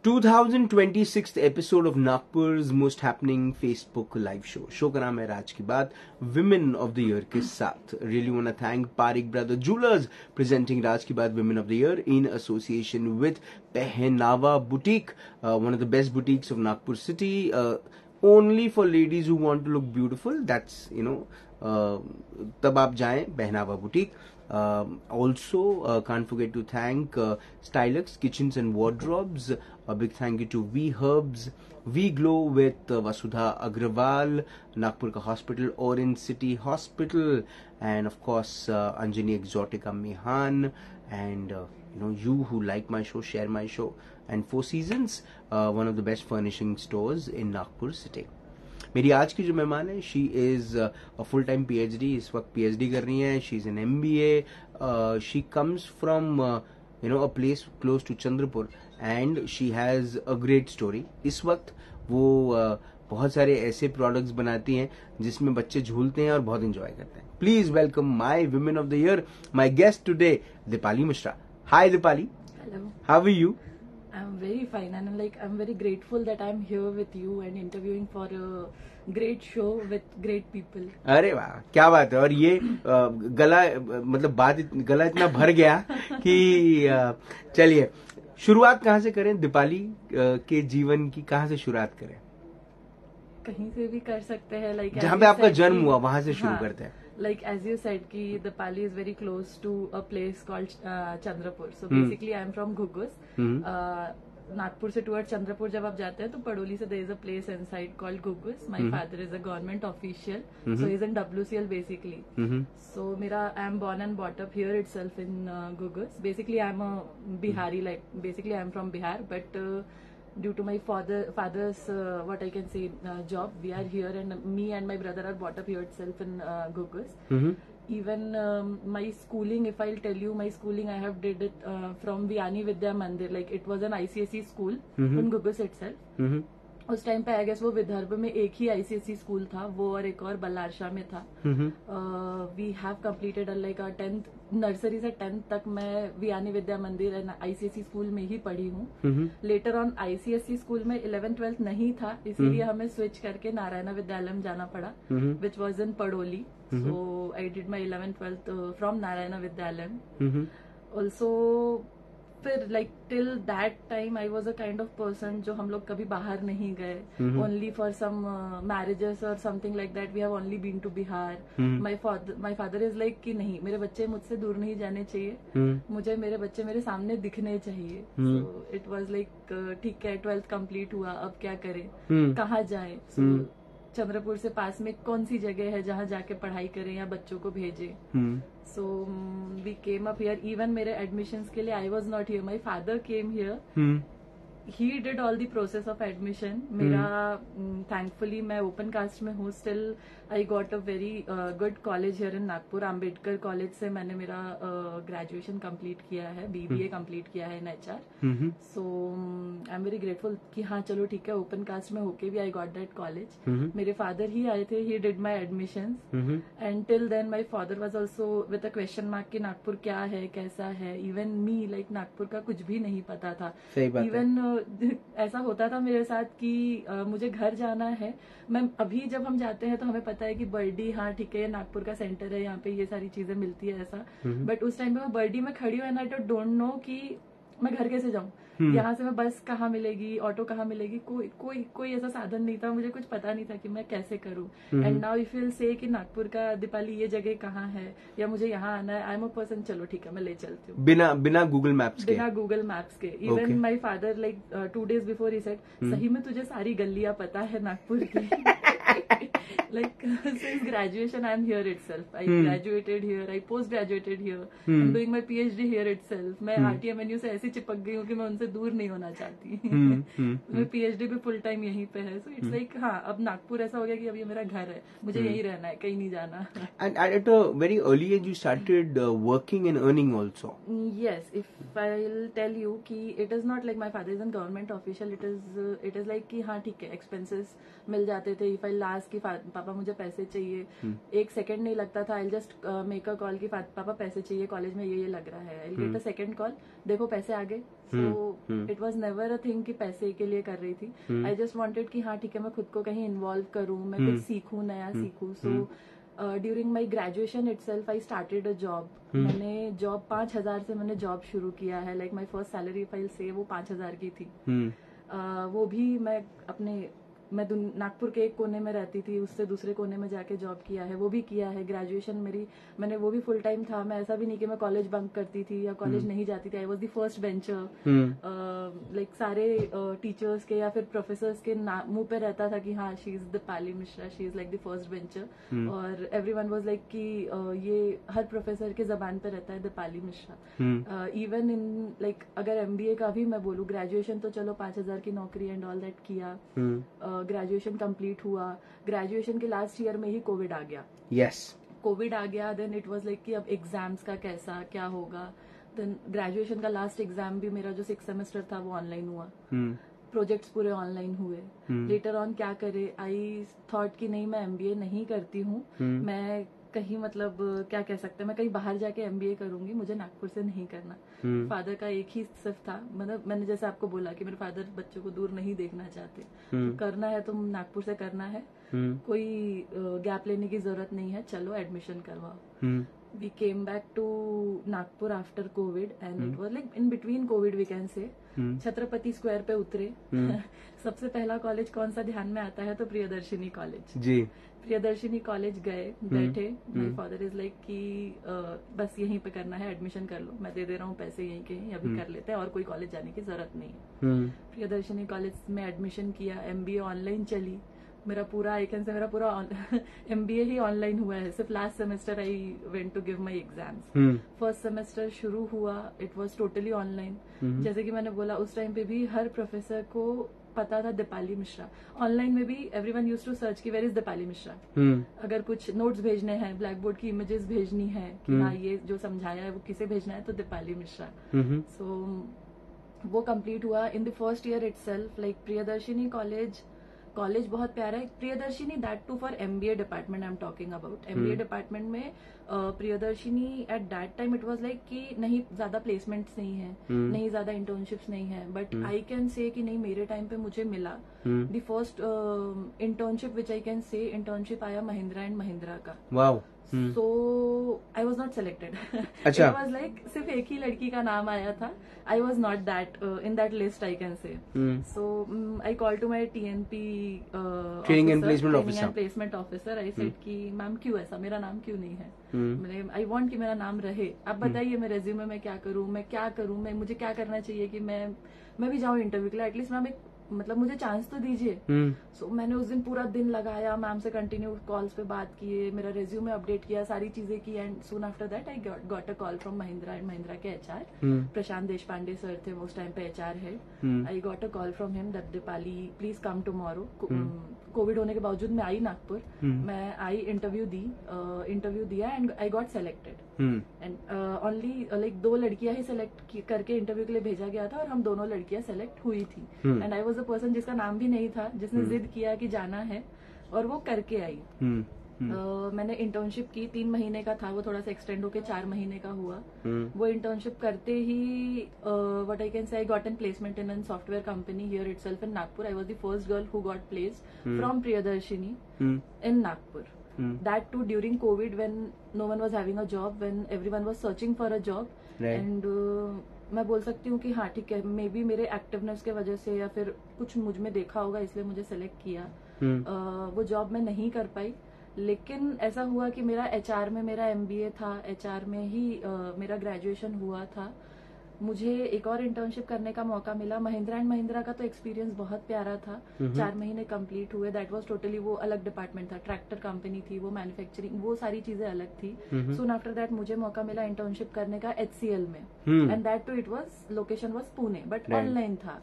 2026th episode of Nagpur's most happening Facebook live show. Show का नाम है राज की बात, Women of the Year के साथ. Really want to thank Parik Brother Jewelers presenting Raj Ki Baat Women of the Year in association with Pehnava Boutique, one of the best boutiques of Nagpur city. Only for ladies who want to look beautiful. That's तब आप जाएं Pehnava Boutique. Also, can't forget to thank Stylux Kitchens and Wardrobes. A big thank you to V Herbs, V Glow with Vasudha Agrawal, Nagpur ka Hospital, Orange City Hospital, and of course Anjani Exotica Mehan, and you who like my show, share my show, and Four Seasons, one of the best furnishing stores in Nagpur city. मेरी आज की जो मेहमान है, she is a full time PhD, इस वक्त PhD कर रही हैं. She is an MBA. She comes from a place close to Chandrapur and she has a great story. इस वक्त वो बहुत सारे ऐसे प्रोडक्ट्स बनाती हैं जिसमें बच्चे झूलते हैं और बहुत एंजॉय करते हैं. Please welcome my women of the year, my guest today, Deepali Mishra. Hi Deepali. Hello. How are you? I'm very fine, and I'm very grateful that I'm here with you and interviewing for a great show with great people. अरे वाह, क्या बात है. और ये गला गला इतना भर गया कि चलिए शुरुआत कहाँ से करें? दीपाली के जीवन की कहाँ से शुरुआत करें? कहीं से भी कर सकते हैं, लाइक जहाँ पे आपका जन्म हुआ वहां से शुरू करते हैं. Like as you said कि Dipali is very close to a place called Chandrapur. So basically I am from Ghugus. Nagpur से टुवर्ड चंद्रपुर जब आप जाते हैं तो पड़ोली से there is a place inside called Ghugus. My father is a government official, so he is in WCL basically. So I am born and brought up here itself in Ghugus. Basically I am a Bihari, like basically I am from Bihar, but due to my father's what I can say job, we are here, and me and my brother are brought up here itself in Ghugus. Even my schooling, if I'll tell you, my schooling I have did it from Vyani Vidya Mandir, like it was an ICSE school in Ghugus itself. उस time पे I guess वो विदर्भ में एक ही ICSE school था, वो और एक और बल्लारशाह में था. We have completed like 10th nursery से 10th तक मैं वियानी विद्या मंदिर एंड ICSE स्कूल में ही पढ़ी हूँ. लेटर ऑन ICSE स्कूल में 11th 12th नहीं था, इसीलिए हमें स्विच करके नारायणा विद्यालय जाना पड़ा, which was in Padoli. So I did my 11th 12th from Narayana Vidyalaya. Also फिर like till that time I was a kind of person जो हम लोग कभी बाहर नहीं गए, ओनली फॉर सम मैरिजेस और something like that we have only been to Bihar. My father is like कि नहीं, मेरे बच्चे मुझसे दूर नहीं जाने चाहिए, मुझे मेरे बच्चे मेरे सामने दिखने चाहिए. सो इट वॉज लाइक ठीक है, 12th कंप्लीट हुआ, अब क्या करें, कहाँ जाए. चंद्रपुर से पास में कौन सी जगह है जहाँ जाके पढ़ाई करें या बच्चों को भेजें. So we came up here. Even मेरे एडमिशन्स के लिए I was not here, my father came here. He did all the process of admission. मेरा थैंकफुली मैं ओपन कास्ट में हूँ, still I got a very good college here in Nagpur. Ambedkar college से मैंने मेरा ग्रेजुएशन कंप्लीट किया है, BBA कंप्लीट किया है इन HR. So I am very grateful कि हाँ चलो ठीक है, ओपन कास्ट में होके भी आई गॉट दैट कॉलेज. मेरे फादर ही आए थे, he did my admission, and till then my father was also with a question mark कि नागपुर क्या है, कैसा है. इवन मी लाइक नागपुर का कुछ भी नहीं पता था. इवन ऐसा होता था मेरे साथ कि मुझे घर जाना है, मैं अभी जब हम जाते हैं तो हमें पता है कि बर्डी, हाँ ठीक है, ये नागपुर का सेंटर है, यहाँ पे ये सारी चीजें मिलती है ऐसा. बट उस टाइम पे मैं बर्डी में खड़ी हूँ एंड आई डोंट नो कि मैं घर कैसे जाऊँ, यहाँ से मैं बस कहाँ मिलेगी, ऑटो कहाँ मिलेगी, कोई ऐसा साधन नहीं था, मुझे कुछ पता नहीं था कि मैं कैसे करूँ. एंड नाउ इफ यू से कि नागपुर का दीपाली ये जगह कहाँ है या मुझे यहाँ आना है, आई एम अ पर्सन, चलो ठीक है मैं ले चलती हूँ, बिना गूगल मैप्स के. Even my father like 2 days before he said, सही में तुझे सारी गलियां पता है नागपुर की. Like since graduation I am here itself. I graduated here, I post graduated here. I'm doing my PhD here itself. मैं RTMNU से ऐसी चिपक गई हूँ कि मैं उनसे दूर नहीं होना चाहती. मैं PhD भी फुल टाइम यहीं पे है. So it's like हाँ, अब नागपुर ऐसा हो गया कि अब ये मेरा घर है, मुझे यहीं रहना है, कहीं नहीं जाना. And at a very early age you started working and earning also. Yes, if I'll tell you कि it is not like my father is a government official. It is like कि हाँ ठीक है, expenses मिल जाते थे. If I'll ask कि पापा मुझे पैसे चाहिए, एक सेकंड नहीं लगता था, I just make a call कि पापा पैसे चाहिए, कॉलेज में ये लग रहा है. I get a second call, देखो पैसे आ गए, so it was never a thing कि पैसे के लिए कर रही थी. आई जस्ट वॉन्टेड कि हाँ ठीक है, मैं खुद को कहीं इन्वॉल्व करूँ, मैं कुछ सीखूं, नया सीखूं. So during my graduation itself I started a job. मैंने जॉब 5,000 से मैंने जॉब शुरू किया है. Like my first salary file से वो 5,000 की थी. वो भी मैं नागपुर के एक कोने में रहती थी, उससे दूसरे कोने में जाके जॉब किया है, वो भी किया है. ग्रेजुएशन मैंने वो भी फुल टाइम था. मैं ऐसा भी नहीं कि मैं कॉलेज बंक करती थी या कॉलेज नहीं जाती थी. I was the first bencher. Like सारे टीचर्स के या फिर प्रोफेसर्स के मुंह पे रहता था कि हाँ she is Deepali Mishra, she is like the first bencher. और एवरीवन वाज लाइक कि ये हर प्रोफेसर के जबान पे रहता है Deepali Mishra. Even in like अगर MBA का भी मैं बोलूँ, ग्रेजुएशन तो चलो 5,000 की नौकरी एंड ऑल दैट किया. ग्रेजुएशन कंप्लीट हुआ. ग्रेजुएशन के लास्ट ईयर में ही कोविड आ गया. कोविड आ गया. देन इट वाज लाइक कि अब एग्जाम्स का कैसा क्या होगा. देन ग्रेजुएशन का लास्ट एग्जाम भी मेरा जो 6 सेमेस्टर था वो ऑनलाइन हुआ. प्रोजेक्ट्स पूरे ऑनलाइन हुए. लेटर ऑन क्या करे, आई थॉट कि नहीं, मैं MBA नहीं करती हूँ. मैं कहीं मतलब क्या कह सकते हैं, मैं कहीं बाहर जाके MBA करूंगी, मुझे नागपुर से नहीं करना. फादर का एक ही सिर्फ था, मतलब मैंने जैसे आपको बोला कि मेरे फादर बच्चों को दूर नहीं देखना चाहते. तो करना है तो नागपुर से करना है, कोई गैप लेने की जरूरत नहीं है, चलो एडमिशन करवाओ. We came back to Nagpur after covid and it was like in between covid we can say. Chhatrapati square पे उतरे. सबसे पहला कॉलेज कौन सा ध्यान में आता है, तो प्रियदर्शिनी कॉलेज. जी, प्रियदर्शिनी कॉलेज गए, बैठे. माय फादर इज लाइक कि बस यहीं पे करना है, एडमिशन कर लो, मैं दे दे रहा हूँ पैसे, यहीं के यहीं अभी कर लेते हैं और कोई कॉलेज जाने की जरूरत नहीं है. प्रियदर्शिनी कॉलेज में एडमिशन किया. MBA ऑनलाइन चली. मेरा पूरा MBA ही ऑनलाइन हुआ है. सिर्फ last semester I went to give my exams. First semester शुरू हुआ, इट वाज टोटली ऑनलाइन. जैसे कि मैंने बोला, उस टाइम पे भी हर प्रोफेसर को पता था दीपाली मिश्रा. ऑनलाइन में भी एवरीवन यूज्ड टू सर्च कि वेयर इज दीपाली मिश्रा. अगर कुछ नोट्स भेजने हैं, ब्लैक बोर्ड की इमेजेस भेजनी है कि हाँ ये जो समझाया है वो किसे भेजना है, तो दीपाली मिश्रा. सो वो कंप्लीट हुआ. In the first year itself like Priyadarshini college बहुत प्यारा है. Priyadarshini that too for MBA department I am talking about. MBA department में Priyadarshini at that time it was like कि नहीं ज्यादा प्लेसमेंट्स नहीं है, नहीं ज्यादा इंटर्नशिप्स नहीं है. बट आई कैन से कि नहीं, मेरे टाइम पे मुझे मिला the first internship which I can say. Internship आया महिंद्रा एंड महिंद्रा का. Wow. So I was not selected. It was like सिर्फ एक ही लड़की का नाम आया था. I was not that in that list I can say. So I call to my TNP training and placement officer. I said कि ma'am क्यों ऐसा, मेरा नाम क्यों नहीं है. मैंने आई वॉन्ट कि मेरा नाम रहे. आप बताइए मैं रेज्यूमे में क्या करूँ, मैं मुझे क्या करना चाहिए कि मैं भी जाऊँ इंटरव्यू के लिए. एटलीस्ट मैम एक मतलब मुझे चांस तो दीजिए. सो मैंने उस दिन पूरा दिन लगाया, मैम से कंटिन्यू कॉल्स पे बात किए, मेरा रेज्यूमे अपडेट किया, सारी चीजें की. And soon after that I got a call from Mahindra and Mahindra के HR. प्रशांत देशपांडे सर थे वो उस टाइम पे HR head. I got a call from him that Deepali please come tomorrow. Covid होने के बावजूद मैं आई नागपुर. मैं आई, इंटरव्यू दिया and I got selected. And only like 2 लड़कियां ही सेलेक्ट करके इंटरव्यू के लिए भेजा गया था और हम दोनों लड़कियां सेलेक्ट हुई थी. And I was a person जिसका नाम भी नहीं था, जिसने जिद किया कि जाना है और वो करके आई. मैंने इंटर्नशिप की. 3 महीने का था वो, थोड़ा सा एक्सटेंड होके 4 महीने का हुआ. वो इंटर्नशिप करते ही व्हाट आई कैन से I got an placement in an software company here itself in Nagpur. I was the first girl who got placed from Priyadarshini in Nagpur. That too during COVID when no one was having a job, when everyone was searching for a job. Right. And मैं बोल सकती हूँ कि हाँ ठीक है, may be मेरे activeness के वजह से या फिर कुछ मुझ में देखा होगा इसलिए मुझे सेलेक्ट किया. वो जॉब मैं नहीं कर पाई. लेकिन ऐसा हुआ कि मेरा HR में मेरा MBA था, HR में ही मेरा ग्रेजुएशन हुआ था. मुझे एक और इंटर्नशिप करने का मौका मिला. महिंद्रा एंड महिंद्रा का तो एक्सपीरियंस बहुत प्यारा था. 4 महीने कंप्लीट हुए. दैट वाज टोटली वो अलग डिपार्टमेंट था, ट्रैक्टर कंपनी थी वो, मैन्युफैक्चरिंग, वो सारी चीजें अलग थी. सून आफ्टर दैट मुझे मौका मिला इंटर्नशिप करने का HCL में. And that too it was location was Pune but online था.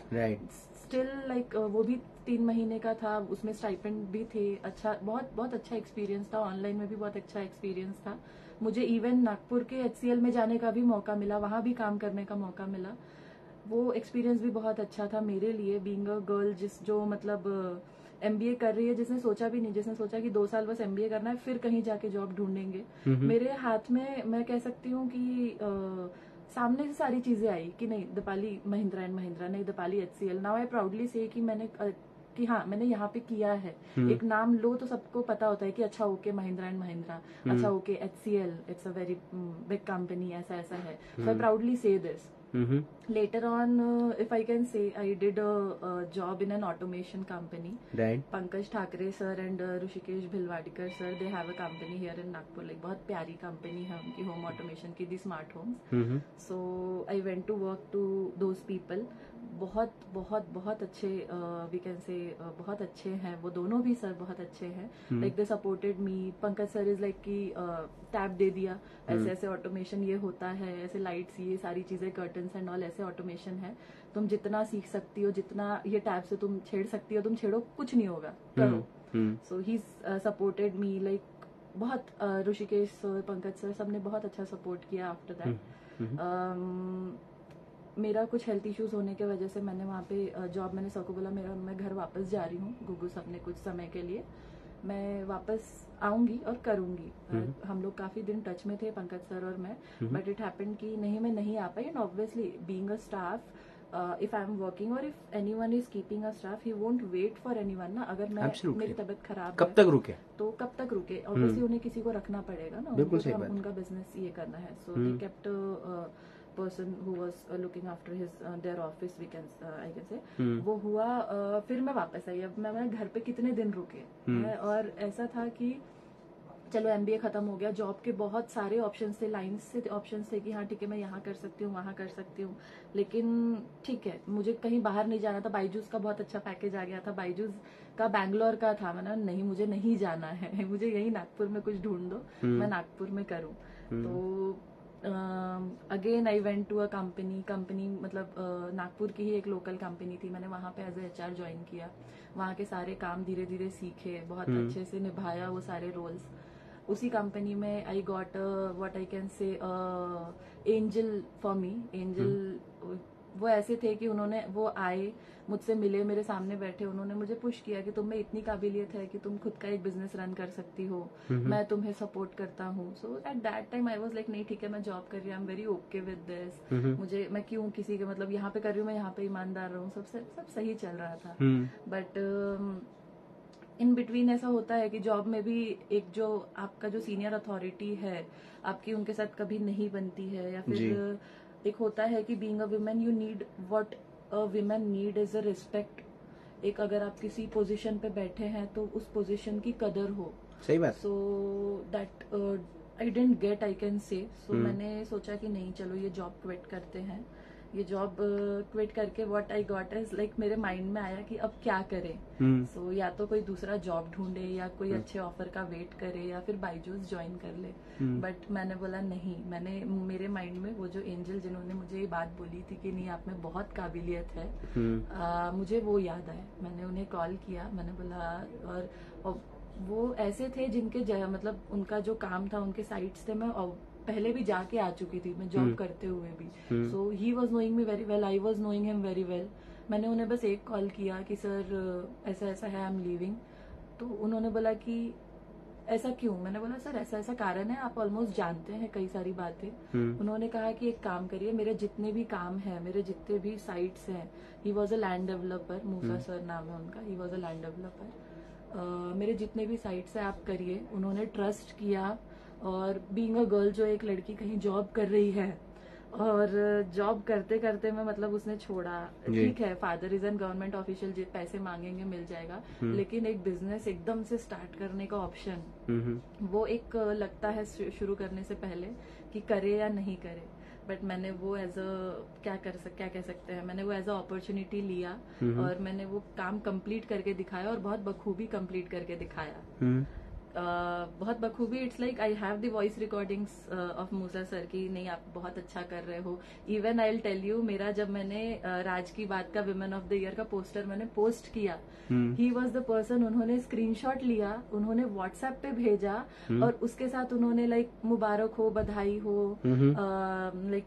स्टिल लाइक वो भी 3 महीने का था. उसमें स्टाइपेंड भी थे. अच्छा, बहुत बहुत अच्छा एक्सपीरियंस था. ऑनलाइन में भी बहुत अच्छा एक्सपीरियंस था. मुझे इवन नागपुर के HCL में जाने का भी मौका मिला, वहां भी काम करने का मौका मिला. वो एक्सपीरियंस भी बहुत अच्छा था मेरे लिए. बीइंग अ गर्ल जो मतलब MBA कर रही है, जिसने सोचा भी नहीं, जिसने सोचा कि 2 साल बस MBA करना है फिर कहीं जाके जॉब ढूंढेंगे. मेरे हाथ में मैं कह सकती हूँ कि सामने से सारी चीजें आई कि नहीं दीपाली महिंद्रा एंड महिंद्रा, नहीं Deepali HCL। Now I proudly से कि मैंने यहाँ पे किया है। एक नाम लो तो सबको पता होता है कि अच्छा ओके महिंद्रा एंड महिंद्रा, अच्छा okay HCL, it's a very big company, ऐसा ऐसा है। So I proudly say this. Later on, if I can say, I did a job in an automation company. Right. Pankaj Thakre sir and Rushikesh Bhilwadikar sir, they have a company here in Nagpur. Like बहुत प्यारी company है उनकी home automation की, the smart homes. So I went to work to those people. बहुत बहुत बहुत अच्छे we can say बहुत अच्छे हैं वो दोनों भी सर, बहुत अच्छे हैं. Like they supported me. Pankaj sir is like कि टैब दे दिया, ऐसे ऐसे ऑटोमेशन ये होता है, ऐसे लाइट्स ये सारी चीजें कर्टन्स एंड ऑल ऐसे ऑटोमेशन है, तुम जितना सीख सकती हो, जितना ये टैब से तुम छेड़ सकती हो तुम छेड़ो, कुछ नहीं होगा, करो. सो ही सपोर्टेड मी लाइक बहुत. ऋषिकेश सर, पंकज सर, सबने बहुत अच्छा सपोर्ट किया. आफ्टर दैट मेरा कुछ हेल्थ इश्यूज होने की वजह से मैंने वहाँ पे जॉब, मैंने सर को बोला मैं घर वापस जा रही हूँ गुगू अपने कुछ समय के लिए, मैं वापस आऊंगी और करूंगी. हम लोग काफी दिन टच में थे पंकज सर और मैं, बट इट हैपेंड कि नहीं मैं नहीं आ पाई. And obviously being a staff, if I am working और if anyone is keeping a staff, he won't wait for anyone ना. अगर मैं मेरी तबीयत खराब कब तक रुके तो कब तक रुके, ऑब्वियसली उन्हें किसी को रखना पड़ेगा ना, उनका बिजनेस ये करना है. So they kept person who was looking after his their office, I can say. वो हुआ. फिर मैं वापस आई. अब मैं घर पे कितने दिन रुके. और ऐसा था कि चलो MBA खत्म हो गया, जॉब के बहुत सारे ऑप्शंस थे, लाइंस से ऑप्शंस थे कि हाँ ठीक है मैं यहाँ कर सकती हूँ, वहाँ कर सकती हूँ, लेकिन ठीक है मुझे कहीं बाहर नहीं जाना था. बाईजूस का बहुत अच्छा पैकेज आ गया था, बाईजूस का बैंगलोर का था. मैंने नहीं, मुझे नहीं जाना है, मुझे यही नागपुर में कुछ ढूंढ दो, मैं नागपुर में करूँ. तो again I went to a company मतलब नागपुर की ही एक लोकल कंपनी थी. मैंने वहां पे एज ए HR ज्वाइन किया. वहां के सारे काम धीरे धीरे सीखे, बहुत अच्छे से निभाया वो सारे रोल्स. उसी कंपनी में I got what I can से एंजल फॉर मी. एंजल वो ऐसे थे कि वो आए मुझसे मिले, मेरे सामने बैठे, उन्होंने मुझे पुश किया कि तुम में इतनी काबिलियत है कि तुम खुद का एक बिजनेस रन कर सकती हो, मैं तुम्हें सपोर्ट करता हूँ. So at that time I was like नहीं ठीक है मैं जॉब कर रही हूँ, I am very okay with this. मैं क्यों किसी के मतलब यहाँ पे कर रही हूँ, मैं यहाँ पे ईमानदार रहूँ, सब सही चल रहा था. बट इन बिटवीन ऐसा होता है कि जॉब में भी एक जो आपका जो सीनियर अथॉरिटी है आपकी उनके साथ कभी नहीं बनती है, या फिर एक होता है कि being a women you need what a women need is a respect. एक अगर आप किसी पोजीशन पे बैठे हैं तो उस पोजीशन की कदर हो. सही बात. So that I didn't get, I can say. So मैंने सोचा कि नहीं चलो ये जॉब क्विट करते हैं. ये जॉब क्विट करके what I got is like मेरे माइंड में आया कि अब क्या करें. सो या तो कोई दूसरा जॉब ढूंढे या कोई अच्छे ऑफर का वेट करे या फिर बाईजूस ज्वाइन कर ले. बट मैंने बोला नहीं. मेरे माइंड में वो जो एंजल जिन्होंने मुझे ये बात बोली थी कि नहीं आप में बहुत काबिलियत है, मुझे वो याद आया. मैंने उन्हें कॉल किया, मैंने बोला, और वो ऐसे थे जिनके मतलब उनका जो काम था, उनके साइट्स थे, मैं पहले भी जाके आ चुकी थी मैं जॉब करते हुए भी. So he was knowing me very well, I was knowing him very well. मैंने उन्हें बस एक कॉल किया कि सर ऐसा ऐसा है, आई एम लीविंग. तो उन्होंने बोला कि ऐसा क्यों. मैंने बोला सर ऐसा ऐसा कारण है, आप ऑलमोस्ट जानते हैं कई सारी बातें. उन्होंने कहा कि एक काम करिए, मेरे जितने भी काम है, मेरे जितने भी साइट्स हैं, he was a land developer, Musa sir नाम है उनका, he was a land developer. मेरे जितने भी साइट्स है आप करिए. उन्होंने ट्रस्ट किया. और बीइंग अ गर्ल, जो एक लड़की कहीं जॉब कर रही है और जॉब करते करते में मतलब उसने छोड़ा. ठीक है father is an government official, पैसे मांगेंगे मिल जाएगा, लेकिन एक बिजनेस एकदम से स्टार्ट करने का ऑप्शन वो एक लगता है शुरू करने से पहले कि करे या नहीं करे. बट मैंने वो एज अ क्या कह सकते हैं, मैंने वो एज अ अपॉर्चुनिटी लिया और मैंने वो काम कंप्लीट करके दिखाया और बहुत बखूबी कंप्लीट करके दिखाया. बहुत बखूबी. It's like I have the voice recordings of Musa sir की नहीं आप बहुत अच्छा कर रहे हो. Even I will tell you, मेरा जब मैंने राज की बात का विमेन ऑफ द ईयर का पोस्टर मैंने पोस्ट किया, ही वॉज द पर्सन. उन्होंने स्क्रीनशॉट लिया, उन्होंने व्हाट्सएप पे भेजा और उसके साथ उन्होंने लाइक मुबारक हो, बधाई हो, लाइक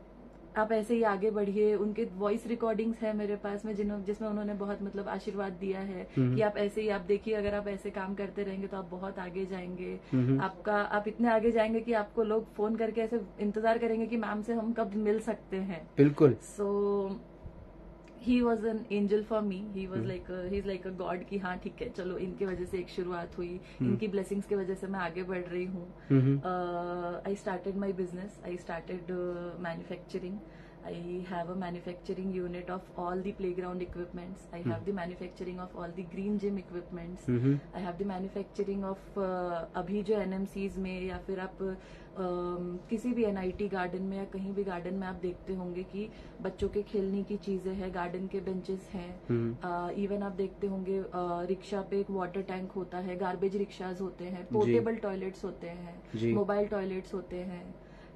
आप ऐसे ही आगे बढ़िए। उनके वॉइस रिकॉर्डिंग्स है मेरे पास में जिसमें उन्होंने बहुत मतलब आशीर्वाद दिया है कि आप ऐसे ही, आप देखिए अगर आप ऐसे काम करते रहेंगे तो आप बहुत आगे जाएंगे। आप इतने आगे जाएंगे कि आपको लोग फोन करके ऐसे इंतजार करेंगे कि मैम से हम कब मिल सकते हैं। बिल्कुल। So he was an angel for me. He was like he is like a god कि हाँ ठीक है, चलो इनकी वजह से एक शुरुआत हुई, इनकी ब्लेसिंग्स की वजह से मैं आगे बढ़ रही हूँ। I started my business, I started manufacturing. I have a manufacturing unit of all the playground equipments. I have the manufacturing of all the green gym equipments. I have the manufacturing of अभी जो NMCs में या फिर आप किसी भी NIT garden में या कहीं भी गार्डन में आप देखते होंगे कि बच्चों के खेलने की चीजें हैं, गार्डन के बेंचेस हैं। इवन आप देखते होंगे रिक्शा पे एक वाटर टैंक होता है, गार्बेज रिक्शाज होते हैं, पोर्टेबल टॉयलेट्स होते हैं, मोबाइल टॉयलेट्स होते हैं,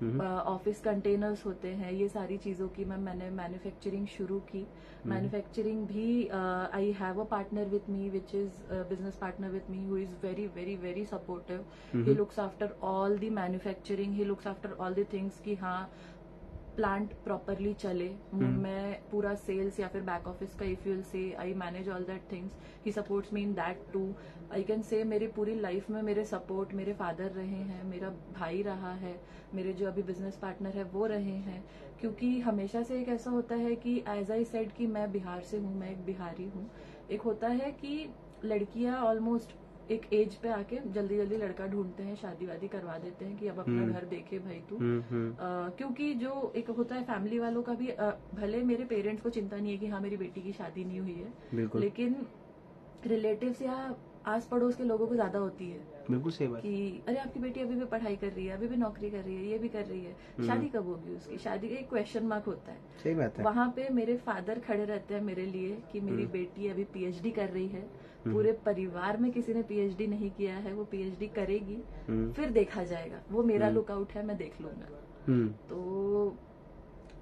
ऑफिस कंटेनर्स होते हैं। ये सारी चीजों की मैंने मैन्युफैक्चरिंग शुरू की। मैन्युफैक्चरिंग भी I have a partner with me which is business partner with me who is very very very supportive. He looks after all the manufacturing, he looks after all the things कि हाँ plant properly चले. मैं पूरा sales या फिर back office का if you'll say I manage all that things. He supports me in that too. I can say मेरी पूरी लाइफ में मेरे सपोर्ट मेरे फादर रहे हैं, मेरा भाई रहा है, मेरे जो अभी बिजनेस पार्टनर है वो रहे हैं. क्योंकि हमेशा से एक ऐसा होता है कि एज आई सेड कि मैं बिहार से हूँ, मैं एक बिहारी हूँ. एक होता है कि लड़कियां ऑलमोस्ट एक एज पे आके जल्दी जल्दी लड़का ढूंढते हैं, शादी वादी करवा देते हैं कि अब अपना घर देखे भाई तू. क्योंकि जो एक होता है फैमिली वालों का भी भले मेरे पेरेंट्स को चिंता नहीं है कि हाँ मेरी बेटी की शादी नहीं हुई है, लेकिन रिलेटिव्स या आस पड़ोस के लोगों को ज्यादा होती है. बिल्कुल सही बात कि अरे आपकी बेटी अभी भी पढ़ाई कर रही है, अभी भी नौकरी कर रही है, ये भी कर रही है, शादी कब होगी उसकी, शादी का एक क्वेश्चन मार्क होता है. सही बात है. वहाँ पे मेरे फादर खड़े रहते हैं मेरे लिए कि मेरी बेटी अभी PhD कर रही है. पूरे परिवार में किसी ने PhD नहीं किया है, वो PhD करेगी, फिर देखा जाएगा. वो मेरा लुकआउट है, मैं देख लूंगा. तो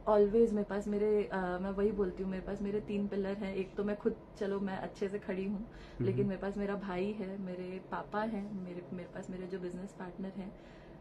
ऑलवेज मेरे पास मैं वही बोलती हूँ, मेरे पास मेरे 3 पिलर हैं. एक तो मैं खुद, चलो मैं अच्छे से खड़ी हूँ, लेकिन मेरे पास मेरा भाई है, मेरे पापा हैं, मेरे पास मेरे जो बिजनेस पार्टनर हैं.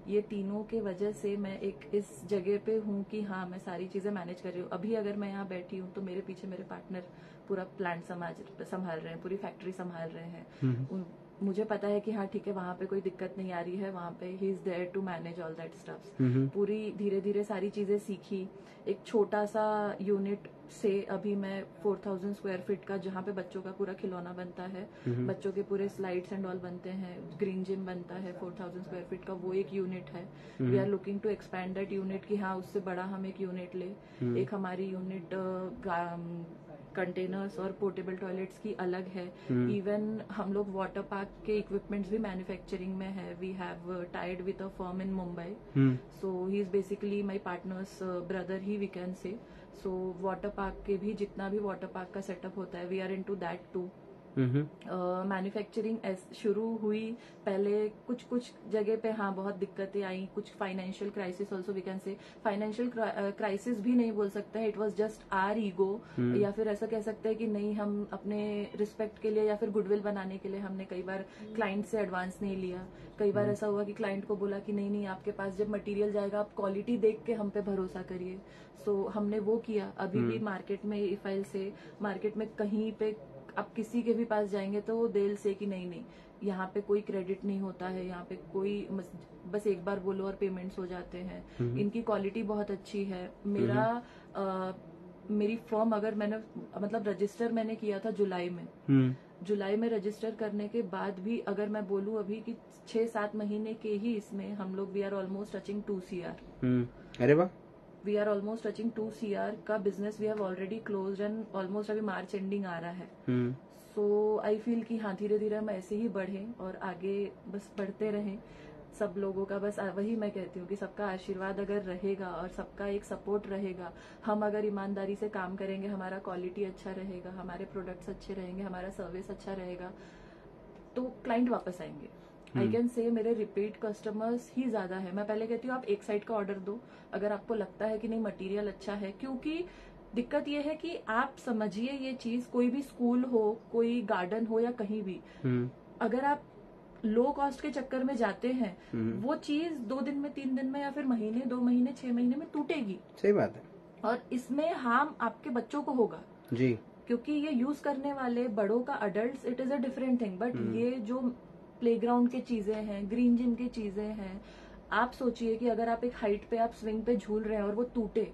ये तीनों के वजह से मैं एक इस जगह पे हूँ कि हाँ मैं सारी चीजें मैनेज कर रही हूँ. अभी अगर मैं यहाँ बैठी हूँ तो मेरे पीछे मेरे पार्टनर पूरा प्लांट संभाल रहे हैं, पूरी फैक्ट्री संभाल रहे हैं. मुझे पता है कि हाँ ठीक है वहाँ पे कोई दिक्कत नहीं आ रही है, वहाँ पे he is there to manage all that stuffs. पूरी धीरे धीरे सारी चीजें सीखी. एक छोटा सा यूनिट से अभी मैं 4000 स्क्वायर फीट का, जहाँ पे बच्चों का पूरा खिलौना बनता है, बच्चों के पूरे स्लाइड्स एंड ऑल बनते हैं, ग्रीन जिम बनता है 4000 स्क्वायर फीट का, वो एक यूनिट है. We are looking to expand that unit कि हाँ उससे बड़ा हम एक यूनिट ले. एक हमारी यूनिट कंटेनर्स और पोर्टेबल टॉयलेट्स की अलग है. इवन हम लोग वाटर पार्क के इक्विपमेंट्स भी मैन्युफैक्चरिंग में है. We have tied with a firm in Mumbai. So he is basically my partner's brother he we can say. So water park के भी जितना भी वाटर पार्क का सेटअप होता है, we are into that too. Manufacturing शुरू हुई पहले कुछ जगह पे हाँ बहुत दिक्कतें आई, कुछ financial crisis also we can say. Financial crisis भी नहीं बोल सकते हैं, it was just our ego, या फिर ऐसा कह सकते हैं कि नहीं हम अपने रिस्पेक्ट के लिए या फिर गुडविल बनाने के लिए हमने कई बार क्लाइंट से एडवांस नहीं लिया. कई बार ऐसा हुआ कि क्लाइंट को बोला कि नहीं आपके पास जब मटेरियल जाएगा आप क्वालिटी देख के हम पे भरोसा करिए. सो हमने वो किया. अभी भी मार्केट में इफ आई से मार्केट में कहीं पे आप किसी के भी पास जाएंगे तो दिल से कि नहीं यहाँ पे कोई क्रेडिट नहीं होता है, यहाँ पे कोई बस एक बार बोलो और पेमेंट्स हो जाते हैं. इनकी क्वालिटी बहुत अच्छी है. मेरी फर्म अगर मैंने मतलब रजिस्टर मैंने किया था जुलाई में रजिस्टर करने के बाद भी अगर मैं बोलूँ अभी कि 6-7 महीने के ही इसमें हम लोग we are almost touching 2 CR. अरे वाह. We are almost touching 2 CR का business we have already closed and almost अभी मार्च एंडिंग आ रहा है. सो आई फील कि हाँ धीरे धीरे हम ऐसे ही बढ़े और आगे बस बढ़ते रहें. सब लोगों का बस वही मैं कहती हूँ कि सबका आशीर्वाद अगर रहेगा और सबका एक सपोर्ट रहेगा, हम अगर ईमानदारी से काम करेंगे, हमारा क्वालिटी अच्छा रहेगा, हमारे प्रोडक्ट्स अच्छे रहेंगे, हमारा सर्विस अच्छा रहेगा, तो क्लाइंट वापस आएंगे. आई कैन से मेरे रिपीट कस्टमर्स ही ज्यादा है. मैं पहले कहती हूँ आप एक साइड का ऑर्डर दो अगर आपको लगता है कि नहीं मटेरियल अच्छा है. क्योंकि दिक्कत ये है कि आप समझिए ये चीज, कोई भी स्कूल हो, कोई गार्डन हो या कहीं भी, अगर आप लो कॉस्ट के चक्कर में जाते हैं वो चीज 2 दिन में, 3 दिन में या फिर महीने, 2 महीने, 6 महीने में टूटेगी. सही बात है. और इसमें हार्म आपके बच्चों को होगा जी, क्योंकि ये यूज करने वाले बड़ों का adult it is a different thing, but ये जो प्लेग्राउंड की चीजें हैं, ग्रीन जिम की चीजें हैं, आप सोचिए कि अगर आप एक हाइट पे आप स्विंग पे झूल रहे हैं और वो टूटे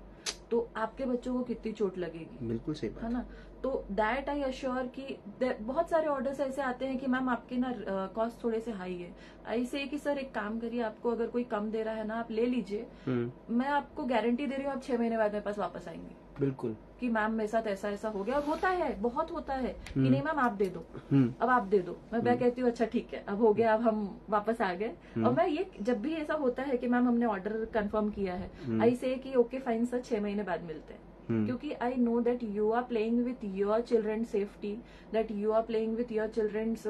तो आपके बच्चों को कितनी चोट लगेगी। बिल्कुल सही बात है ना। तो दैट आई अश्योर कि बहुत सारे ऑर्डर्स ऐसे आते हैं कि मैम आपके ना कॉस्ट थोड़े से हाई है, आई से कि सर एक काम करिए, आपको अगर कोई कम दे रहा है ना आप ले लीजिए, मैं आपको गारंटी दे रही हूँ आप 6 महीने बाद मेरे पास वापस आएंगे। बिल्कुल कि मैम मेरे साथ ऐसा ऐसा हो गया, और होता है, बहुत होता है कि नहीं मैम आप दे दो, अब आप दे दो, मैं कहती हूँ अच्छा ठीक है अब हो गया, अब हम वापस आ गए। और मैं ये जब भी ऐसा होता है कि मैम हमने ऑर्डर कंफर्म किया है, आई से कि ओके फाइन सर 6 महीने बाद मिलते हैं, क्योंकि I know that you are playing with your children safety, that you are playing with your children's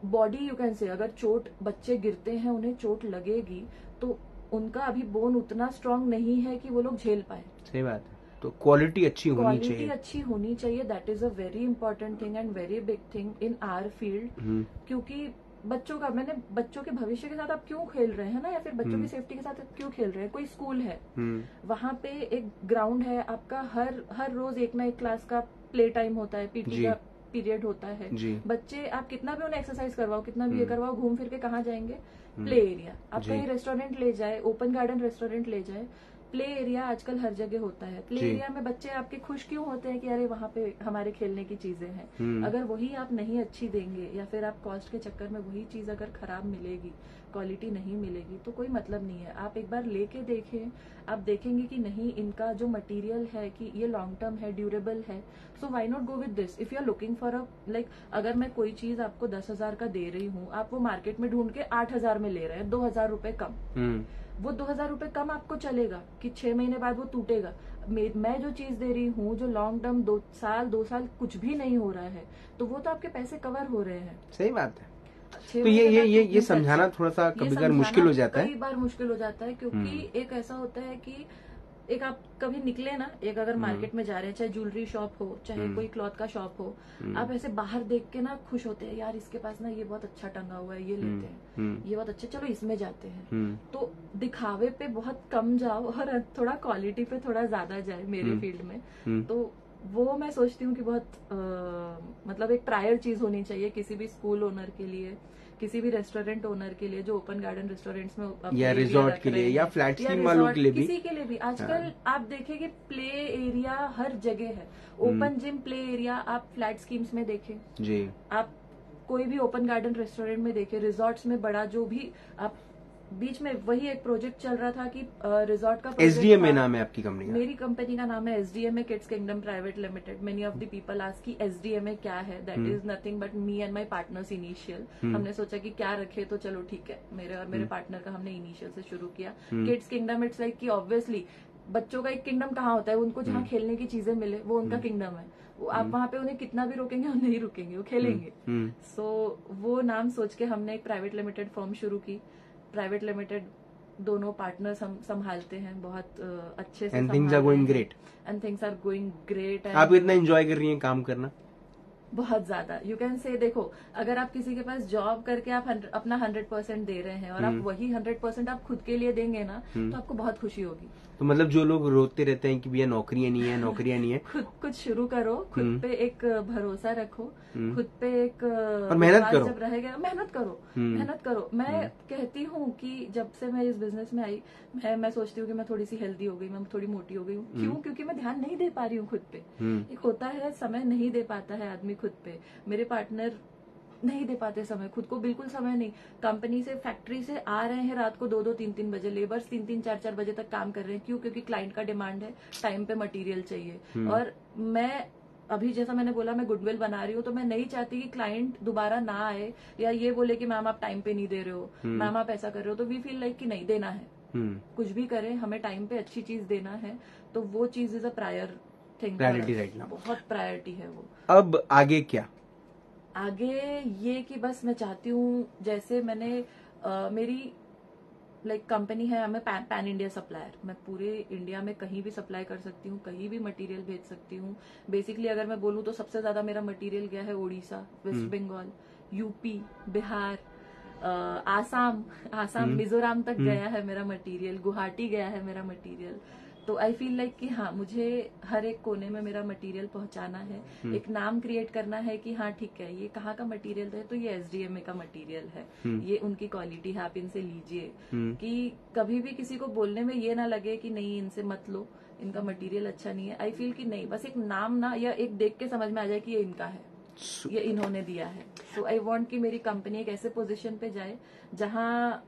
body, you can say. अगर चोट, बच्चे गिरते हैं उन्हें चोट लगेगी तो उनका अभी बोन उतना स्ट्रांग नहीं है कि वो लोग झेल पाए। सही बात है, तो क्वालिटी अच्छी होनी चाहिए, क्वालिटी अच्छी होनी चाहिए, that is a very important thing and very big thing in our field. क्योंकि बच्चों का, मैंने बच्चों के भविष्य के साथ आप क्यों खेल रहे हैं ना, या फिर बच्चों की सेफ्टी के साथ क्यों खेल रहे हैं। कोई स्कूल है, वहां पे एक ग्राउंड है आपका, हर रोज एक ना एक क्लास का प्ले टाइम होता है, पीटी का पीरियड होता है। बच्चे आप कितना भी उन्हें एक्सरसाइज करवाओ, कितना भी ये करवाओ, घूम फिर के कहाँ जाएंगे, प्ले एरिया। आप कहीं रेस्टोरेंट ले जाए, ओपन गार्डन रेस्टोरेंट ले जाए, प्ले एरिया आजकल हर जगह होता है। प्ले एरिया में बच्चे आपके खुश क्यों होते हैं कि अरे वहाँ पे हमारे खेलने की चीजें हैं। अगर वही आप नहीं अच्छी देंगे, या फिर आप कॉस्ट के चक्कर में वही चीज अगर खराब मिलेगी, क्वालिटी नहीं मिलेगी, तो कोई मतलब नहीं है। आप एक बार लेके देखें, आप देखेंगे कि नहीं इनका जो मटेरियल है कि ये लॉन्ग टर्म है, ड्यूरेबल है, so why not go with this. If you are looking for a like, अगर मैं कोई चीज आपको 10,000 का दे रही हूँ, आप वो मार्केट में ढूंढ के 8,000 में ले रहे हैं, 2,000 रुपए कम, वो 2,000 रुपए कम आपको चलेगा कि 6 महीने बाद वो टूटेगा। मैं जो चीज दे रही हूँ जो लॉन्ग टर्म 2 साल कुछ भी नहीं हो रहा है, तो वो तो आपके पैसे कवर हो रहे हैं। सही बात है। तो ये समझाना थोड़ा सा कभी कभार मुश्किल हो जाता है, कई बार मुश्किल हो जाता है, क्योंकि एक ऐसा होता है कि एक आप कभी निकले ना, एक अगर मार्केट में जा रहे हैं, चाहे ज्वेलरी शॉप हो, चाहे कोई क्लॉथ का शॉप हो, आप ऐसे बाहर देख के ना खुश होते हैं, यार इसके पास ना ये बहुत अच्छा टंगा हुआ है, ये लेते हैं, ये बहुत अच्छा, चलो इसमें जाते हैं। तो दिखावे पे बहुत कम जाओ और थोड़ा क्वालिटी पे थोड़ा ज्यादा जाए मेरे फील्ड में। तो वो मैं सोचती हूँ कि बहुत मतलब एक प्रायर चीज होनी चाहिए किसी भी स्कूल ओनर के लिए, किसी भी रेस्टोरेंट ओनर के लिए जो ओपन गार्डन रेस्टोरेंट्स में, या रिजॉर्ट के लिए, या फ्लैट स्कीम वालों के लिए भी, किसी के लिए भी। आजकल आप देखें कि प्ले एरिया हर जगह है, ओपन जिम, प्ले एरिया, आप फ्लैट स्कीम्स में देखें जी, आप कोई भी ओपन गार्डन रेस्टोरेंट में देखें, रिजॉर्ट्स में बड़ा जो भी आप, बीच में वही एक प्रोजेक्ट चल रहा था कि रिजॉर्ट का SDMA नाम है आपकी कंपनी का? मेरी कंपनी का नाम है SDMA kids kingdom private limited. Many of the people ask कि SDMA क्या है, that is nothing but me and my partners initial. हमने सोचा कि क्या रखे, तो चलो ठीक है, मेरे और मेरे पार्टनर का हमने इनिशियल से शुरू किया। किड्स किंगडम, इट्स लाइक कि ऑब्वियसली बच्चों का एक किंगडम कहाँ होता है, उनको जहाँ खेलने की चीजें मिले वो उनका किंगडम है। वो आप वहाँ पे उन्हें कितना भी रोकेंगे वो नहीं रुकेंगे, वो खेलेंगे। सो वो नाम सोच के हमने एक प्राइवेट लिमिटेड फर्म शुरू की। प्राइवेट लिमिटेड दोनों पार्टनर्स हम संभालते हैं बहुत अच्छे से। And things are going great, and things are going great. आप इतना एंजॉय कर रही हैं काम करना? बहुत ज्यादा, यू कैन से। देखो, अगर आप किसी के पास जॉब करके आप अपना 100% दे रहे हैं और आप वही 100% आप खुद के लिए देंगे ना, तो आपको बहुत खुशी होगी। तो मतलब जो लोग रोते रहते हैं कि भैया नौकरियां नहीं है, नौकरियां नहीं है, खुद कुछ शुरू करो, खुद पे एक भरोसा रखो, खुद पे एक और मेहनत करो। जब रहेगा, मेहनत करो, मेहनत करो। मैं कहती हूँ कि जब से मैं इस बिजनेस में आई, मैं सोचती हूँ कि मैं थोड़ी सी हेल्दी हो गई, मैं थोड़ी मोटी हो गई हूँ। क्यों? क्योंकि मैं ध्यान नहीं दे पा रही हूँ खुद पे। एक होता है समय नहीं दे पाता है आदमी खुद पे। मेरे पार्टनर नहीं दे पाते समय, खुद को बिल्कुल समय नहीं। कंपनी से, फैक्ट्री से आ रहे हैं रात को 2-2, 3-3 बजे, लेबर्स 3-3, 4-4 बजे तक काम कर रहे हैं। क्यों? क्योंकि क्लाइंट का डिमांड है, टाइम पे मटेरियल चाहिए। और मैं अभी जैसा मैंने बोला, मैं गुडविल बना रही हूँ, तो मैं नहीं चाहती कि क्लाइंट दोबारा ना आए या ये बोले कि मैम आप टाइम पे नहीं दे रहे हो, मैम आप ऐसा कर रहे हो। तो वी फील लाइक कि नहीं, देना है, कुछ भी करें, हमें टाइम पे अच्छी चीज देना है। तो वो चीज is a prior thing, priority right ना, बहुत प्रायोरिटी है वो। अब आगे क्या? आगे ये कि बस मैं चाहती हूँ, जैसे मैंने मेरी कंपनी है, मैं पैन इंडिया सप्लायर, मैं पूरे इंडिया में कहीं भी सप्लाई कर सकती हूँ, कहीं भी मटेरियल भेज सकती हूँ। बेसिकली अगर मैं बोलूँ तो सबसे ज्यादा मेरा मटेरियल गया है उड़ीसा, वेस्ट बंगाल, यूपी, बिहार, आसाम, मिजोरम तक गया है मेरा मटेरियल, गुवाहाटी गया है मेरा मटेरियल। तो आई फील लाइक कि हाँ, मुझे हर एक कोने में मेरा मटेरियल पहुंचाना है, एक नाम क्रिएट करना है कि हाँ ठीक है, ये कहाँ का मटेरियल है, तो ये SDMA का मटेरियल है, ये उनकी क्वालिटी है, आप इनसे लीजिए। कि कभी भी किसी को बोलने में ये ना लगे कि नहीं इनसे मत लो, इनका मटेरियल अच्छा नहीं है। आई फील कि नहीं, बस एक नाम ना, या एक देख के समझ में आ जाए कि ये इनका है, ये इन्होंने दिया है। सो आई वांट कि मेरी कंपनी एक ऐसे पोजीशन पे जाए जहाँ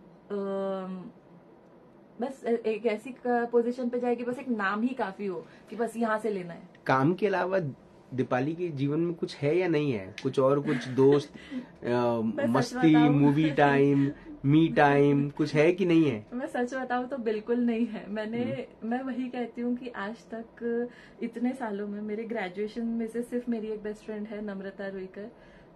बस एक ऐसी पोजीशन पे जाए कि बस एक नाम ही काफी हो कि बस यहाँ से लेना है। काम के अलावा दीपाली के जीवन में कुछ है या नहीं है? कुछ और, कुछ दोस्त, मस्ती, मूवी टाइम, मी टाइम, कुछ है कि नहीं है? मैं सच बताऊं तो बिल्कुल नहीं है। मैं वही कहती हूँ कि आज तक इतने सालों में मेरे ग्रेजुएशन में से सिर्फ मेरी एक बेस्ट फ्रेंड है, नम्रता रुईकर,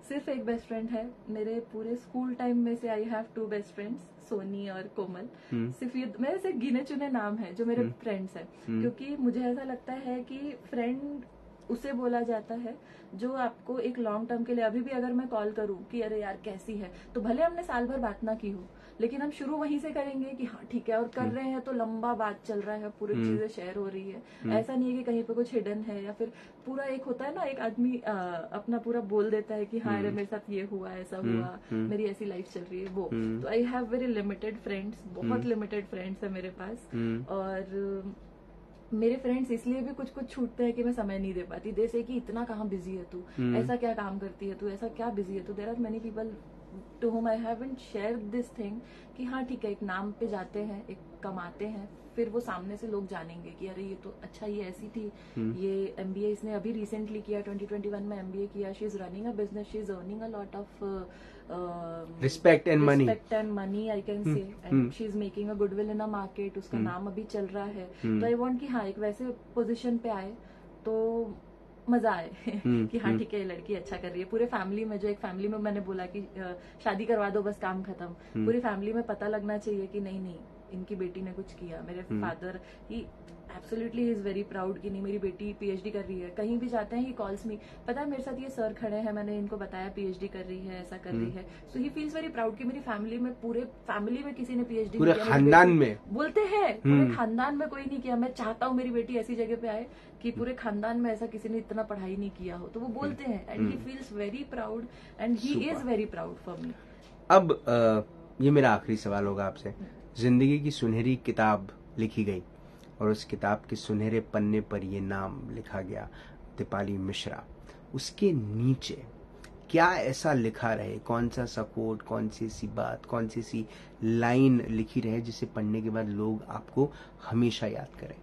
सिर्फ एक बेस्ट फ्रेंड है। मेरे पूरे स्कूल टाइम में से I have 2 best friends, Soni और कोमल। सिर्फ ये मेरे से गिने चुने नाम है जो मेरे फ्रेंड्स हैं, क्योंकि मुझे ऐसा लगता है कि फ्रेंड उसे बोला जाता है जो आपको एक लॉन्ग टर्म के लिए, अभी भी अगर मैं कॉल करूं कि अरे यार कैसी है, तो भले हमने साल भर बात ना की हो, लेकिन हम शुरू वहीं से करेंगे कि हाँ ठीक है, और कर रहे हैं तो लंबा बात चल रहा है, पूरी चीजें शेयर हो रही है। ऐसा नहीं है कि कहीं पे कुछ हिडन है, या फिर पूरा एक होता है ना, एक आदमी अपना पूरा बोल देता है कि हाँ अरे मेरे साथ ये हुआ, ऐसा हुआ, मेरी ऐसी लाइफ चल रही है वो। तो I have very limited friends, बहुत लिमिटेड फ्रेंड्स है मेरे पास। और मेरे फ्रेंड्स इसलिए भी कुछ कुछ छूटते हैं कि मैं समय नहीं दे पाती। जैसे कि इतना कहाँ बिजी है तू, ऐसा क्या काम करती है तू, ऐसा क्या बिजी है तू। There are many people to whom I haven't share this thing कि हाँ ठीक है, एक नाम पे जाते हैं, एक कमाते हैं, फिर वो सामने से लोग जानेंगे कि अरे ये तो अच्छा, ये ऐसी थी, ये MBA इसने अभी रिसेंटली किया, 2021 में MBA किया, she is running a business, she is earning a lot of respect and money I can से, and she is making a goodwill in a market, उसका नाम अभी चल रहा है। तो आई वांट कि हाँ एक वैसे पोजीशन पे आए तो मजा आए कि हाँ ठीक है, ये लड़की अच्छा कर रही है। पूरे फैमिली में, जो एक फैमिली में मैंने बोला कि शादी करवा दो बस काम खत्म, पूरी फैमिली में पता लगना चाहिए कि नहीं नहीं इनकी बेटी ने कुछ किया। मेरे father he absolutely is very proud कि नहीं मेरी बेटी PhD कर रही है। कहीं भी जाते हैं ही कॉल्स मी, पता है मेरे साथ ये सर खड़े हैं, मैंने इनको बताया PhD कर रही है, ऐसा कर रही है। सो ही फील्स वेरी प्राउड कि मेरी फैमिली में, पूरे फैमिली में किसी ने PhD पूरे खानदान में बोलते हैं, पूरे खानदान में कोई नहीं किया। मैं चाहता हूँ मेरी बेटी ऐसी जगह पे आए कि पूरे खानदान में ऐसा किसी ने इतना पढ़ाई नहीं किया हो, तो वो बोलते हैं। And he feels very proud and he is very proud for me. अब ये मेरा आखिरी सवाल होगा आपसे। जिंदगी की सुनहरी किताब लिखी गई और उस किताब के सुनहरे पन्ने पर ये नाम लिखा गया, दीपाली मिश्रा। उसके नीचे क्या ऐसा लिखा रहे, कौन सा सपोर्ट, कौन सी सी बात, कौन सी सी लाइन लिखी रहे जिसे पढ़ने के बाद लोग आपको हमेशा याद करें?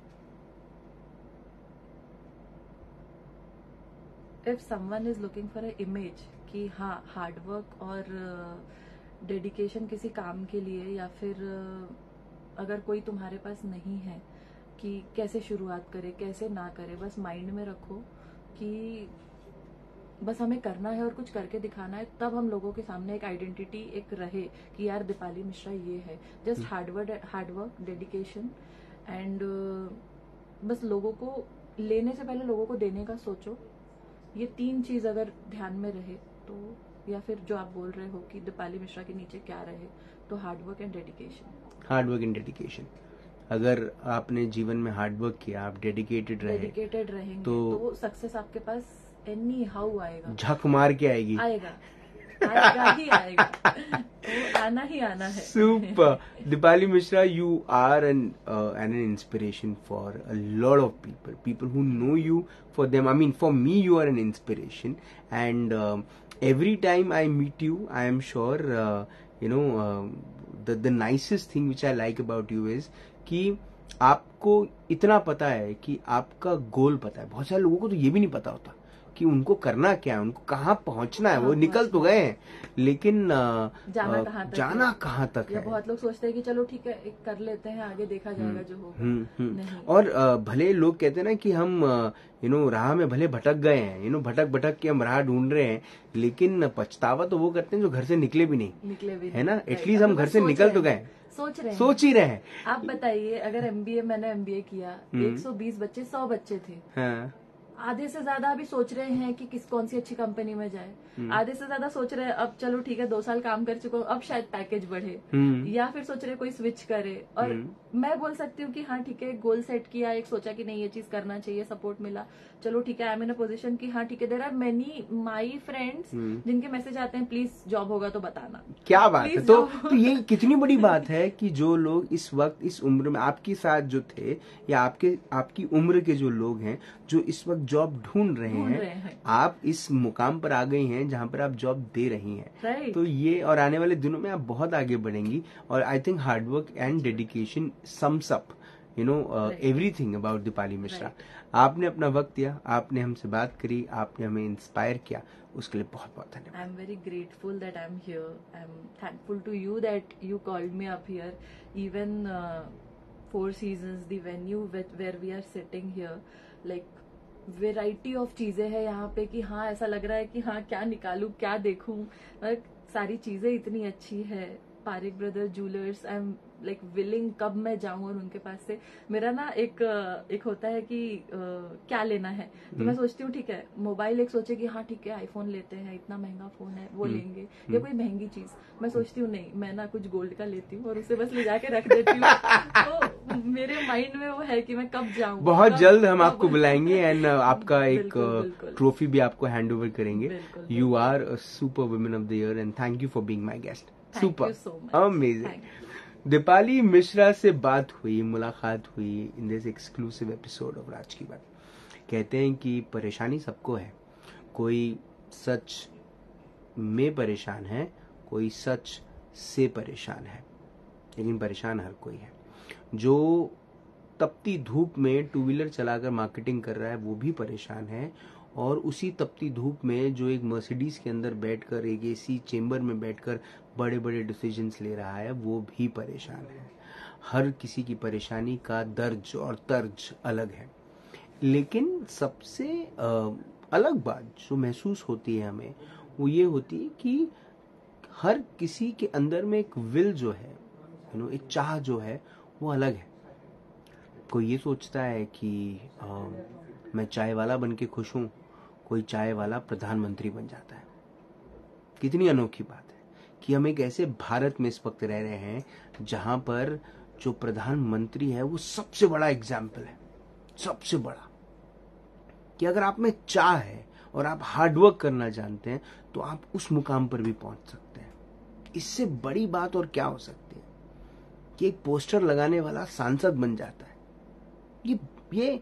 If someone is looking for a image कि हाँ हार्डवर्क और डेडिकेशन किसी काम के लिए, या फिर अगर कोई तुम्हारे पास नहीं है कि कैसे शुरुआत करे, कैसे ना करे, बस माइंड में रखो कि बस हमें करना है और कुछ करके दिखाना है, तब हम लोगों के सामने एक आइडेंटिटी एक रहे कि यार दीपाली मिश्रा ये है। जस्ट हार्डवर्क, डेडिकेशन एंड बस लोगों को लेने से पहले लोगों को देने का सोचो। ये 3 चीज अगर ध्यान में रहे तो, या फिर जो आप बोल रहे हो कि दीपाली मिश्रा के नीचे क्या रहे, तो hard work and dedication. Hard work and dedication. अगर आपने जीवन में हार्डवर्क किया, आप डेडिकेटेड रहेंगे तो सक्सेस आपके पास एनी हाउ आएगा, झक मार के आएगा ही आएगा। तो आना ही आना है। Super. Deepali Mishra, you are an inspiration for a lot of people who know you. For them, I mean, for me, you are an inspiration. And every time I meet you, I am sure, the nicest thing which I like about you is कि आपको इतना पता है कि आपका गोल पता है। बहुत सारे लोगों को तो ये भी नहीं पता होता कि उनको करना क्या है, उनको कहाँ पहुंचना है। वो निकल तो गए हैं, लेकिन जाना कहाँ तक है। बहुत लोग सोचते हैं कि चलो ठीक है एक कर लेते हैं, आगे देखा जाएगा जो होगा। नहीं। और भले लोग कहते हैं ना कि हम राह में भले भटक गए हैं, भटक के हम राह ढूंढ रहे हैं, लेकिन पछतावा तो वो करते हैं जो घर से निकले भी नहीं, है ना। एटलीस्ट हम घर से निकल तो गए, सोच ही रहे हैं। आप बताइए, अगर मैंने MBA किया, 120 बच्चे 100 बच्चे थे। हाँ। आधे से ज्यादा अभी सोच रहे हैं कि कौन सी अच्छी कंपनी में जाए, आधे से ज्यादा सोच रहे हैं अब चलो ठीक है 2 साल काम कर चुका हूँ अब शायद पैकेज बढ़े, या फिर सोच रहे कोई स्विच करे। और मैं बोल सकती हूँ कि हाँ ठीक है, गोल सेट किया, एक सोचा कि नहीं ये चीज करना चाहिए, सपोर्ट मिला, चलो ठीक है, I am in a position कि हाँ ठीक है, there are many my friends जिनके मैसेज आते हैं प्लीज जॉब होगा तो बताना। क्या बात है। तो ये कितनी बड़ी बात है कि जो लोग इस वक्त इस उम्र में आपके साथ जो थे या आपकी उम्र के जो लोग हैं जो इस वक्त जॉब ढूंढ रहे हैं, आप इस मुकाम पर आ गई हैं जहां पर आप जॉब दे रही हैं। तो ये और आने वाले दिनों में आप बहुत आगे बढ़ेंगी और I think hard work and dedication sums up everything about Deepali Mishra. आपने अपना वक्त दिया, आपने हमसे बात करी, आपने हमें इंस्पायर किया, उसके लिए बहुत बहुत धन्यवाद। I am very grateful that I am here, I am thankful to you that you called me up here, even 4 seasons, the venue where we are sitting here, like variety of चीजें हैं यहाँ पे कि हाँ ऐसा लग रहा है कि हाँ क्या निकालूं क्या देखूं, सारी चीजें इतनी अच्छी है। Parikh brother jewellers, I am like willing कब मैं जाऊं और उनके पास से मेरा ना एक होता है कि क्या लेना है, तो मैं सोचती हूँ ठीक है मोबाइल, एक सोचे कि हाँ ठीक है आईफोन लेते हैं, इतना महंगा फोन है वो लेंगे, या कोई महंगी चीज, मैं सोचती हूँ नहीं मैं ना कुछ गोल्ड का लेती हूँ और उसे बस ले जाके रख देती हूँ। तो मेरे माइंड में वो है कि मैं कब जाऊँ। बहुत जल्द हम आपको बुलाएंगे एंड आपका एक ट्रॉफी भी आपको हैंड ओवर करेंगे। You are a super woman of the year and thank you for being my guest. Super amazing. Deepali Mishra से बात हुई, मुलाकात हुई in this exclusive episode of राज की बात। कहते हैं कि परेशानी सबको है, कोई सच में परेशान है, कोई सच से परेशान है, लेकिन परेशान हर कोई है। जो तपती धूप में 2 व्हीलर चलाकर मार्केटिंग कर रहा है वो भी परेशान है, और उसी तपती धूप में जो एक मर्सिडीज के अंदर बैठकर एक एसी चेंबर में बैठकर बड़े बड़े डिसीजंस ले रहा है वो भी परेशान है। हर किसी की परेशानी का दर्ज और तर्ज अलग है, लेकिन सबसे अलग बात जो महसूस होती है हमें वो ये होती है कि हर किसी के अंदर में एक विल जो है, एक चाह जो है वो अलग है। कोई ये सोचता है कि मैं चाय वाला बन के खुश हूं, कोई चाय वाला प्रधानमंत्री बन जाता है। कितनी अनोखी बात है कि हम एक ऐसे भारत में इस वक्त रह रहे हैं जहां पर जो प्रधानमंत्री है वो सबसे बड़ा एग्जाम्पल है, सबसे बड़ा, कि अगर आप में चाह है और आप हार्डवर्क करना जानते हैं तो आप उस मुकाम पर भी पहुंच सकते हैं। इससे बड़ी बात और क्या हो सकती है कि एक पोस्टर लगाने वाला सांसद बन जाता है। ये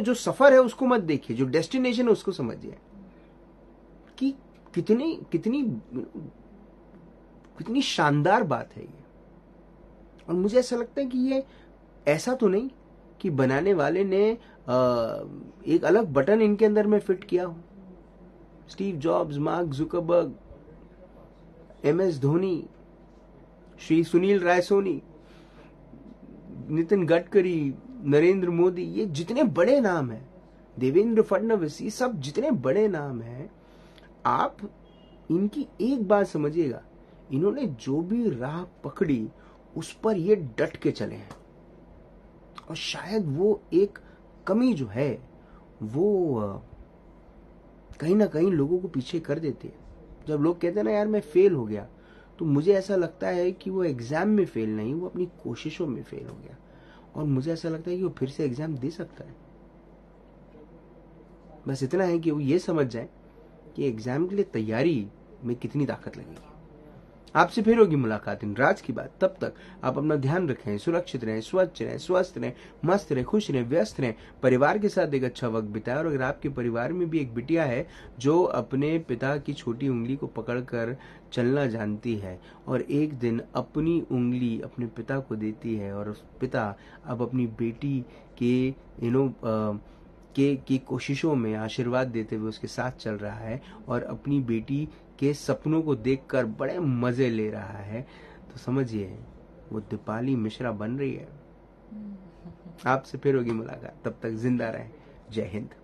जो सफर है उसको मत देखिए, जो डेस्टिनेशन है उसको समझिए कि कितनी शानदार बात है ये। और मुझे ऐसा लगता है कि ये ऐसा तो नहीं कि बनाने वाले ने एक अलग बटन इनके अंदर में फिट किया हो। Steve jobs, mark Zuckerberg, MS Dhoni, Shri Sunil Raisoni, Nitin Gadkari, Narendra Modi, ये जितने बड़े नाम हैं, देवेंद्र फडणवीस, ये सब जितने बड़े नाम हैं, आप इनकी एक बात समझिएगा, इन्होंने जो भी राह पकड़ी उस पर ये डट के चले हैं। और शायद वो एक कमी जो है वो कहीं ना कहीं लोगों को पीछे कर देती है। जब लोग कहते हैं ना यार मैं फेल हो गया, तो मुझे ऐसा लगता है कि वो एग्जाम में फेल नहीं, वो अपनी कोशिशों में फेल हो गया। और मुझे ऐसा लगता है कि वो फिर से एग्जाम दे सकता है। बस इतना है कि वो ये समझ जाए कि एग्जाम के लिए तैयारी में कितनी ताकत लगेगी। आपसे फिर होगी मुलाकात इन राज की बात। तब तक आप अपना ध्यान रखें, सुरक्षित रहें, स्वच्छ रहें, स्वस्थ रहें, मस्त रहें, खुश रहें, व्यस्त रहें, परिवार के साथ एक अच्छा वक्त बिताएं। और अगर आपके परिवार में भी एक बिटिया है जो अपने पिता की छोटी उंगली को पकड़कर चलना जानती है और एक दिन अपनी उंगली अपने पिता को देती है और उस पिता अब अपनी बेटी के की कोशिशों में आशीर्वाद देते हुए उसके साथ चल रहा है और अपनी बेटी के सपनों को देखकर बड़े मजे ले रहा है, तो समझिए वो दीपाली मिश्रा बन रही है। आपसे फिर होगी मुलाकात, तब तक जिंदा रहें। जय हिंद।